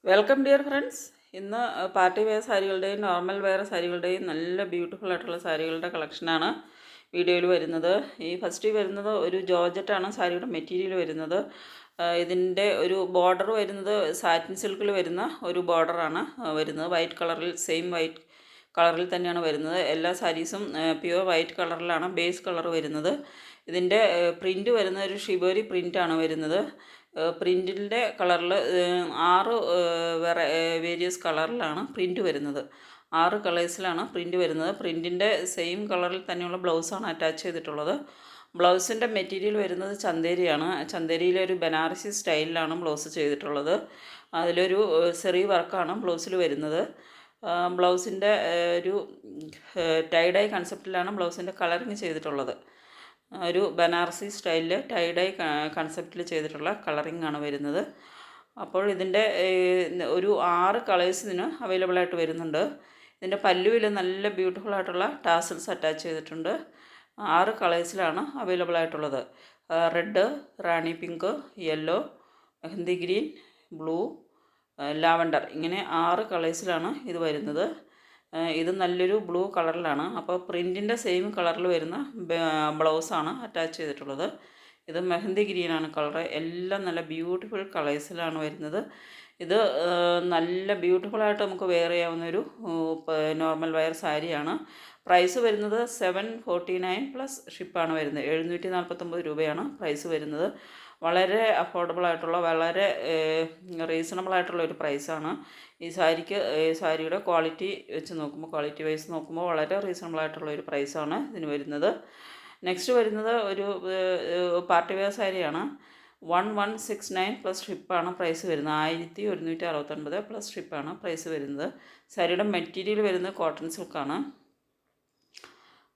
Welcome dear friends. ഇന്ന് party wear സാരികളുടെയും normal wear സാരികളുടെയും നല്ല beautiful ആയിട്ടുള്ള സാരികളുടെ കളക്ഷനാണ് വീഡിയോയിൽ വരുന്നത്. ഫസ്റ്റ് വരുന്നത് ഒരു ജോർജറ്റാണ് സാരിയുടെ മെറ്റീരിയൽ വരുന്നത്. ഇതിൻ്റെ ഒരു ബോർഡർ വരുന്നത് സാറ്റിൻ സിൽക്കിൽ വരുന്ന ഒരു ബോർഡറാണ് വരുന്നത്. വൈറ്റ് കളറിൽ സെയിം വൈറ്റ് കളറിൽ തന്നെയാണ് വരുന്നത്. എല്ലാ സാരീസും പ്യുവർ വൈറ്റ് കളറിലാണ് ബേസ് കളർ വരുന്നത്. ഇതിൻ്റെ പ്രിൻ്റ് വരുന്ന ഒരു ഷിബോരി പ്രിൻ്റാണ് വരുന്നത്. പ്രിൻറ്റിൻ്റെ കളറിൽ 6 വേരിയസ് കളറിലാണ് പ്രിൻറ്റ് വരുന്നത്. 6 കളേഴ്സിലാണ് പ്രിൻറ്റ് വരുന്നത്. പ്രിൻറ്റിൻ്റെ സെയിം കളറിൽ തന്നെയുള്ള ബ്ലൗസാണ് അറ്റാച്ച് ചെയ്തിട്ടുള്ളത്. ബ്ലൗസിൻ്റെ മെറ്റീരിയൽ വരുന്നത് ചന്തേരിയാണ്. ചന്തേരിയിലെ ഒരു ബനാറസി സ്റ്റൈലിലാണ് ബ്ലൗസ് ചെയ്തിട്ടുള്ളത്. അതിലൊരു സെറി വർക്കാണ് ബ്ലൗസിൽ വരുന്നത്. ബ്ലൗസിൻ്റെ ഒരു ടൈഡൈ കൺസെപ്റ്റിലാണ് ബ്ലൗസിൻ്റെ കളറിങ് ചെയ്തിട്ടുള്ളത്. ഒരു ബനാറസി സ്റ്റൈലിൽ ടൈഡൈ കൺസെപ്റ്റിൽ ചെയ്തിട്ടുള്ള കളറിംഗ് ആണ് വരുന്നത്. അപ്പോൾ ഇതിൻ്റെ ഒരു 6 കളേഴ്സ് ഇതിന് അവൈലബിൾ ആയിട്ട് വരുന്നുണ്ട്. ഇതിൻ്റെ പല്ലുവിൽ നല്ല ബ്യൂട്ടിഫുൾ ആയിട്ടുള്ള ടാസൽസ് അറ്റാച്ച് ചെയ്തിട്ടുണ്ട്. 6 കളേഴ്സിലാണ് അവൈലബിൾ ആയിട്ടുള്ളത്. Red, rani pink, yellow, mehndi green, blue, lavender, ഇങ്ങനെ 6 കളേഴ്സിലാണ് ഇത് വരുന്നത്. ഇത് നല്ലൊരു ബ്ലൂ കളറിലാണ്. അപ്പോൾ പ്രിൻറ്റിൻ്റെ സെയിം കളറിൽ വരുന്ന ബ്ലൗസാണ് അറ്റാച്ച് ചെയ്തിട്ടുള്ളത്. ഇത് മെഹന്തി ഗ്രീനാണ് കളർ. എല്ലാം നല്ല ബ്യൂട്ടിഫുൾ കളേഴ്സിലാണ് വരുന്നത്. ഇത് നല്ല ബ്യൂട്ടിഫുള്ളായിട്ട് നമുക്ക് വെയർ ചെയ്യാവുന്നൊരു നോർമൽ വെയർ സാരിയാണ്. പ്രൈസ് വരുന്നത് 749 പ്ലസ് ഷിപ്പാണ് വരുന്നത്. 749 രൂപയാണ് പ്രൈസ് വരുന്നത്. വളരെ അഫോർഡബിൾ ആയിട്ടുള്ള, വളരെ റീസണബിൾ ആയിട്ടുള്ള ഒരു പ്രൈസാണ് ഈ സാരിക്ക്. സാരിയുടെ ക്വാളിറ്റി വെച്ച് നോക്കുമ്പോൾ, ക്വാളിറ്റി വൈസ് നോക്കുമ്പോൾ വളരെ റീസണബിൾ ആയിട്ടുള്ള ഒരു പ്രൈസാണ് ഇതിന് വരുന്നത്. നെക്സ്റ്റ് വരുന്നത് ഒരു പാർട്ടി വെയർ സാരിയാണ്. 1169 പ്ലസ് ഷിപ്പാണ് പ്രൈസ് വരുന്നത്. 1169 പ്ലസ് ഷിപ്പാണ് പ്രൈസ് വരുന്നത്. സാരിയുടെ മെറ്റീരിയൽ വരുന്നത് കോട്ടൺ സിൽക്കാണ്.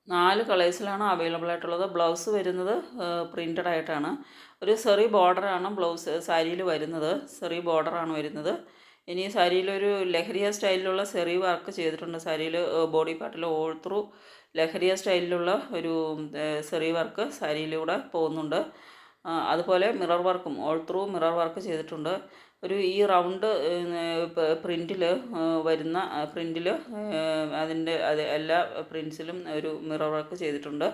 4 കളേഴ്സിലാണ് അവൈലബിൾ ആയിട്ടുള്ളത്. ബ്ലൗസ് വരുന്നത് പ്രിൻ്റഡ് ആയിട്ടാണ്. ഒരു സെറി ബോർഡറാണ് ബ്ലൗസ് സാരിയിൽ വരുന്നത്. സെറി ബോർഡറാണ് വരുന്നത്. ഇനി സാരിയിലൊരു ലഹരിയ സ്റ്റൈലിലുള്ള സെറി വർക്ക് ചെയ്തിട്ടുണ്ട്. സാരിയിൽ ബോഡി പാർട്ടിൽ ഓൾ ത്രൂ ലഹരിയ സ്റ്റൈലിലുള്ള ഒരു സെറി വർക്ക് സാരിയിലൂടെ പോകുന്നുണ്ട്. അതുപോലെ മിറർ വർക്കും ഓൾ ത്രൂ മിറർ വർക്ക് ചെയ്തിട്ടുണ്ട്. ഈ റൗണ്ട് പ്രിൻറ്റിൽ വരുന്ന പ്രിൻറ്റിൽ അതിൻ്റെ എല്ലാ പ്രിൻസിലും ഒരു മിറർ വർക്ക് ചെയ്തിട്ടുണ്ട്.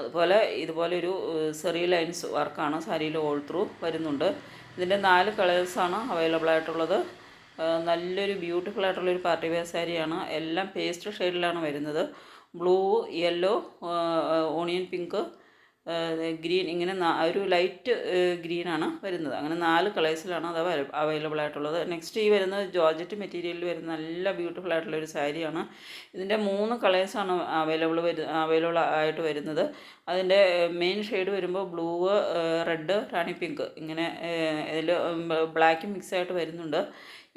അതുപോലെ ഇതുപോലെ ഒരു സെറി ലൈൻസ് വർക്കാണ് സാരിയിൽ ഓൾ ത്രൂ വരുന്നുണ്ട്. ഇതിൻ്റെ 4 കളേഴ്സാണ് അവൈലബിൾ ആയിട്ടുള്ളത്. നല്ലൊരു ബ്യൂട്ടിഫുൾ ആയിട്ടുള്ളൊരു പാർട്ടി വെയർ സാരിയാണ്. എല്ലാം പേസ്റ്റ് ഷെയ്ഡിലാണ് വരുന്നത്. Blue, yellow, onion pink, green, ഇങ്ങനെ ഒരു ലൈറ്റ് ഗ്രീനാണ് വരുന്നത്. അങ്ങനെ 4 കളേഴ്സിലാണ് അത് അവൈലബിൾ ആയിട്ടുള്ളത്. നെക്സ്റ്റ് വരുന്നത് ജോർജറ്റ് മെറ്റീരിയലിൽ വരുന്ന നല്ല ബ്യൂട്ടിഫുൾ ആയിട്ടുള്ള ഒരു സാരിയാണ്. ഇതിൻ്റെ 3 കളേഴ്സാണ് അവൈലബിൾ ആയിട്ട് വരുന്നത്. അതിൻ്റെ മെയിൻ ഷെയ്ഡ് വരുമ്പോൾ ബ്ലൂ, റെഡ്, റാണി പിങ്ക്, ഇങ്ങനെ ഇതിൽ ബ്ലാക്ക് മിക്സ് ആയിട്ട് വരുന്നുണ്ട്.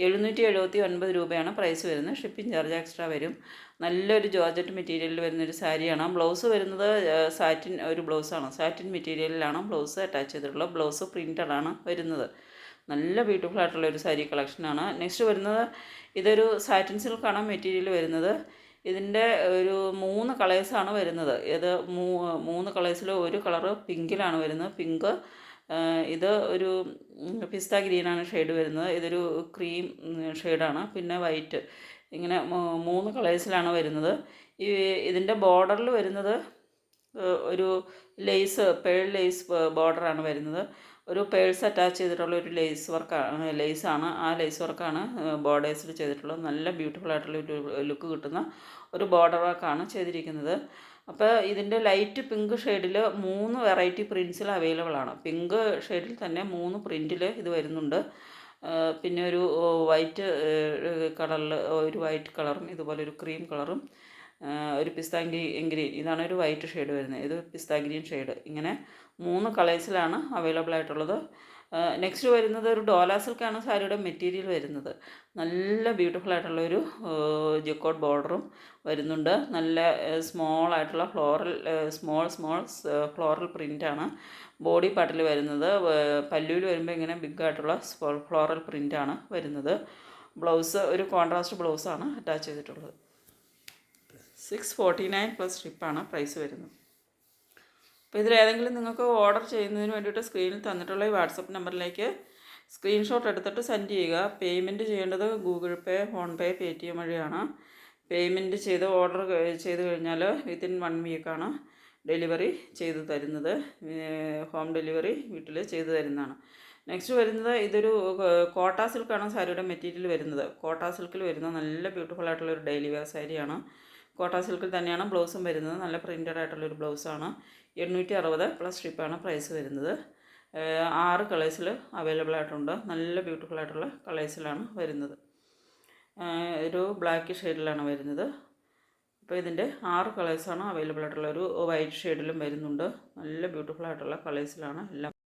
779 രൂപയാണ് പ്രൈസ് വരുന്നത്. ഷിപ്പിംഗ് ചാർജ് എക്സ്ട്രാ വരും. നല്ലൊരു ജോർജറ്റ് മെറ്റീരിയലിൽ വരുന്നൊരു സാരിയാണ്. ബ്ലൗസ് വരുന്നത് സാറ്റിൻ ഒരു ബ്ലൗസാണ്. സാറ്റിൻ മെറ്റീരിയലിലാണ് ബ്ലൗസ് അറ്റാച്ച് ചെയ്തിട്ടുള്ളത്. ബ്ലൗസ് പ്രിൻ്റഡാണ് വരുന്നത്. നല്ല ബ്യൂട്ടിഫുൾ ആയിട്ടുള്ള ഒരു സാരി കളക്ഷനാണ്. നെക്സ്റ്റ് വരുന്നത് ഇതൊരു സാറ്റിൻ സിൽക്കാണ് മെറ്റീരിയൽ വരുന്നത്. ഇതിൻ്റെ ഒരു 3 കളേഴ്സാണ് വരുന്നത്. ഇത് 3 കളേഴ്സിൽ ഒരു കളറ് പിങ്കിലാണ് വരുന്നത്. പിങ്ക്, ഇത് ഒരു പിസ്ത ഗ്രീനാണ് ഷെയ്ഡ് വരുന്നത്. ഇതൊരു ക്രീം ഷെയ്ഡാണ്. പിന്നെ വൈറ്റ്, ഇങ്ങനെ 3 കളേഴ്സിലാണ് വരുന്നത്. ഇതിൻ്റെ ബോർഡറിൽ വരുന്നത് ഒരു ലേസ്, പേൾ ലേസ് ബോർഡറാണ് വരുന്നത്. ഒരു പേഴ്സ് അറ്റാച്ച് ചെയ്തിട്ടുള്ള ഒരു ലേസാണ്. ആ ലേസ് വർക്കാണ് ബോർഡേഴ്സിൽ ചെയ്തിട്ടുള്ളത്. നല്ല ബ്യൂട്ടിഫുൾ ആയിട്ടുള്ള ഒരു ലുക്ക് കിട്ടുന്ന ഒരു ബോർഡർ വർക്കാണ് ചെയ്തിരിക്കുന്നത്. അപ്പോൾ ഇതിൻ്റെ ലൈറ്റ് പിങ്ക് ഷെയ്ഡിൽ 3 വെറൈറ്റി പ്രിൻസിൽ അവൈലബിൾ ആണ്. പിങ്ക് ഷെയ്ഡിൽ തന്നെ 3 പ്രിൻറ്റിൽ ഇത് വരുന്നുണ്ട്. പിന്നെ ഒരു വൈറ്റ് കളറിൽ ഒരു വൈറ്റ് കളറും, ഇതുപോലെ ഒരു ക്രീം കളറും, ഒരു പിസ്ത ഗ്രീൻ, ഇതാണ് ഒരു വൈറ്റ് ഷെയ്ഡ് വരുന്നത്. ഇത് പിസ്ത ഗ്രീൻ ഷെയ്ഡ്. ഇങ്ങനെ 3 കളേഴ്സിലാണ് അവൈലബിൾ ആയിട്ടുള്ളത്. നെക്സ്റ്റ് വരുന്നത് ഒരു ഡോല സിൽക്കാണ് സാരിയുടെ മെറ്റീരിയൽ വരുന്നത്. നല്ല ബ്യൂട്ടിഫുൾ ആയിട്ടുള്ളൊരു ജക്കോട്ട് ബോർഡറും വരുന്നുണ്ട്. നല്ല സ്മോൾ ആയിട്ടുള്ള സ്മോൾ ഫ്ലോറൽ പ്രിൻ്റാണ് ബോഡി പാർട്ടിൽ വരുന്നത്. പല്ലുവിൽ വരുമ്പോൾ ഇങ്ങനെ ബിഗ് ആയിട്ടുള്ള ഫ്ലോറൽ പ്രിൻ്റാണ് വരുന്നത്. ബ്ലൗസ് ഒരു കോൺട്രാസ്റ്റ് ബ്ലൗസാണ് അറ്റാച്ച് ചെയ്തിട്ടുള്ളത്. 649 പ്ലസ് ഷിപ്പാണ് പ്രൈസ് വരുന്നത്. അപ്പോൾ ഇതിലേതെങ്കിലും നിങ്ങൾക്ക് ഓർഡർ ചെയ്യുന്നതിന് വേണ്ടിയിട്ട് സ്ക്രീനിൽ തന്നിട്ടുള്ള ഈ വാട്സപ്പ് നമ്പറിലേക്ക് സ്ക്രീൻഷോട്ട് എടുത്തിട്ട് സെൻഡ് ചെയ്യുക. പേയ്മെൻറ്റ് ചെയ്യേണ്ടത് ഗൂഗിൾ പേ, ഫോൺപേ, പേടിഎം വഴിയാണ്. പേയ്മെൻറ്റ് ചെയ്ത് ഓർഡർ ചെയ്ത് കഴിഞ്ഞാൽ വിത്തിൻ 1 വീക്കാണ് ഡെലിവറി ചെയ്ത് തരുന്നത്. ഹോം ഡെലിവറി വീട്ടിൽ ചെയ്ത് തരുന്നതാണ്. നെക്സ്റ്റ് വരുന്നത് ഇതൊരു കോട്ട സിൽക്കാണ് സാരിയുടെ മെറ്റീരിയൽ വരുന്നത്. കോട്ട സിൽക്കിൽ വരുന്ന നല്ല ബ്യൂട്ടിഫുൾ ആയിട്ടുള്ളൊരു ഡെയിലി വെയർ സാരിയാണ്. കോട്ട സിൽക്കിൽ തന്നെയാണ് ബ്ലൗസും വരുന്നത്. നല്ല പ്രിൻറ്റഡ് ആയിട്ടുള്ളൊരു ബ്ലൗസാണ്. 860 പ്ലസ് ഷിപ്പാണ് പ്രൈസ് വരുന്നത്. 6 കളേഴ്സിൽ അവൈലബിൾ ആയിട്ടുണ്ട്. നല്ല ബ്യൂട്ടിഫുൾ ആയിട്ടുള്ള കളേഴ്സിലാണ് വരുന്നത്. ഒരു ബ്ലാക്ക് ഷെയ്ഡിലാണ് വരുന്നത്. അപ്പോൾ ഇതിൻ്റെ 6 കളേഴ്സാണ് അവൈലബിൾ ആയിട്ടുള്ള. ഒരു വൈറ്റ് ഷെയ്ഡിലും വരുന്നുണ്ട്. നല്ല ബ്യൂട്ടിഫുൾ ആയിട്ടുള്ള കളേഴ്സിലാണ് എല്ലാം